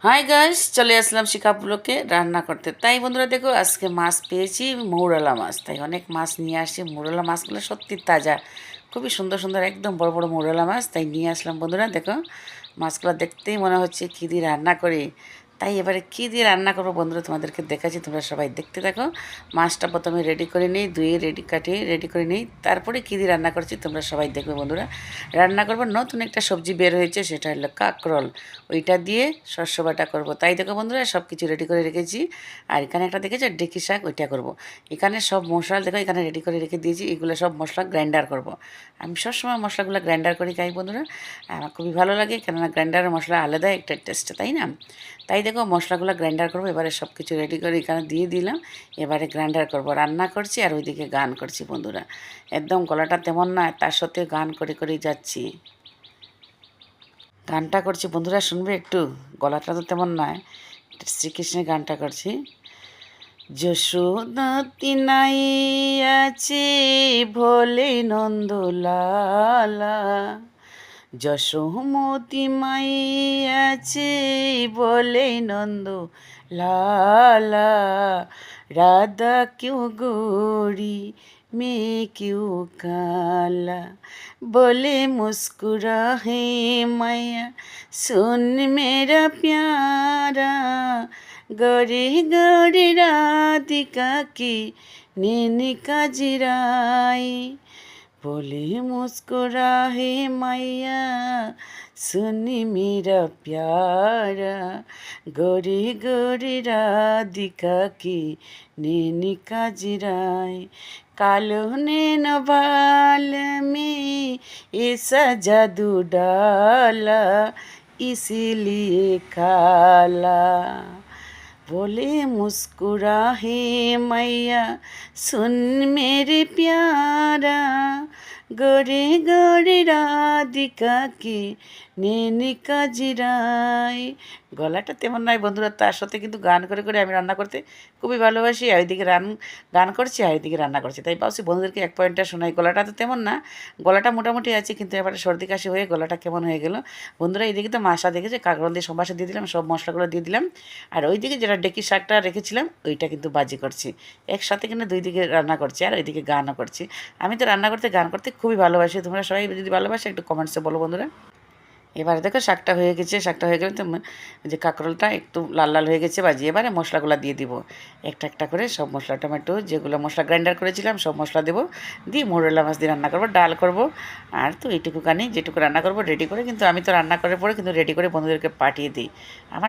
Hi guys, চলে আসলাম শিখা ব্লকে রান্না করতে। তাই বন্ধুরা দেখো, আজকে মাছ পেয়েছি, মৌরলা মাছ। তাই অনেক মাছ নিয়ে আসি। মৌরলা মাছগুলো সত্যি তাজা, খুবই সুন্দর সুন্দর, একদম বড় বড় মৌরলা মাছ। তাই নিয়ে আসলাম বন্ধুরা। দেখো মাছগুলো দেখতেই মনে হচ্ছে কী দিয়ে রান্না করি। তাই এবারে কী দিয়ে রান্না করবো বন্ধুরা তোমাদেরকে দেখাচ্ছি, তোমরা সবাই দেখতে থাকো। মাছটা প্রথমে রেডি করে নিই, ধুয়ে কাটিয়ে রেডি করে নিই, তারপরে কী দিয়ে রান্না করছি তোমরা সবাই দেখবে বন্ধুরা। রান্না করবো নতুন একটা সবজি বের হয়েছে, সেটা হলো কাঁকরোল। ওইটা দিয়ে শস্য বাটা করবো। তাই দেখো বন্ধুরা, সব কিছু রেডি করে রেখেছি। আর এখানে একটা দেখেছো ডেকি শাক, ওইটা করবো। এখানে সব মশলা দেখো এখানে রেডি করে রেখে দিয়েছি। এগুলো সব মশলা গ্রাইন্ডার করব। আমি সবসময় মশলাগুলো গ্রাইন্ডার করি খাই বন্ধুরা। আমার খুবই ভালো লাগে, কেননা গ্রাইন্ডারের মশলা আলাদা একটা টেস্ট, তাই না? তাই দেখো মশলাগুলো গ্রাইন্ডার করবো। এবারে সব কিছু রেডি করে এখানে দিয়ে দিলাম। এবারে গ্রাইন্ডার করব, রান্না করছি আর ওইদিকে গান করছি বন্ধুরা। একদম গলাটা তেমন না, তার সাথে গান করে করেই যাচ্ছি। গানটা করছি বন্ধুরা, শুনবে একটু? গলাটা তো তেমন নয়, শ্রীকৃষ্ণের গানটা করছি। যশোদতি নাই আছে ভোলে নন্দলালা, যশোমতি মাই আছে বলে নন্দ লালা, রাধা क्यों गोरी मैं क्यों काला, बोले मुस्कुरा है मैया सुन मेरा प्यारा, गौरी गौरी राधिका की नैनी का जिराई, बोले मुस्कुरा है मैया सुनी मेरा प्यारा, गोरी गोरी राधिका की नैनी का जिराई, कालो नैन बाल में ऐसा जादू डाला इसीलिए काला, बोले मुस्कुरा है मैया सुन मेरे प्यारा, गोरे गोरे राधिका की नैनी का जिराई। গলাটা তেমন নয় বন্ধুরা, তার সাথে কিন্তু গান করে করে আমি রান্না করতে খুবই ভালোবাসি। আর ওইদিকে গান করছি আর ওইদিকে রান্না করছি। তাই ভাবছি বন্ধুদেরকে এক পয়েন্টটা শোনাই। গলাটা তো তেমন না, গলাটা মোটামুটি আছে, কিন্তু এবারে সর্দি কাশি হয়ে গলাটা কেমন হয়ে গেল বন্ধুরা। এইদিকে তো মাসা দেখেছে, কাঁকরোল দিয়ে সম্বাসা দিয়ে দিলাম, সব মশলাগুলো দিয়ে দিলাম। আর ওইদিকে যেটা ডেকি শাকটা রেখেছিলাম ওইটা কিন্তু বাজি করছি। একসাথে কিন্তু দুই দিকে রান্না করছি আর ওইদিকে গানও করছি। আমি তো রান্না করতে গান করতে খুবই ভালোবাসি। তোমরা সবাই যদি ভালোবাসো একটু কমেন্টসে বলো বন্ধুরা। এবারে দেখো শাকটা হয়ে গেছে। শাকটা হয়ে গেলে তো যে কাঁকরোলটা একটু লাল লাল হয়ে গেছে বাজি। এবারে মশলাগুলো দিয়ে দিব একটা একটা করে, সব মশলা টমেটো যেগুলো মশলা গ্রাইন্ডার করেছিলাম সব মশলা দেবো, দিয়ে মোরলা মাছ দিয়ে রান্না করবো, ডাল করব। আর তো এইটুকু কানি যেটুকু রান্না করবো রেডি করে, কিন্তু আমি তো রান্না করার পরে কিন্তু রেডি করে বন্ধুদেরকে পাঠিয়ে দিই। আমার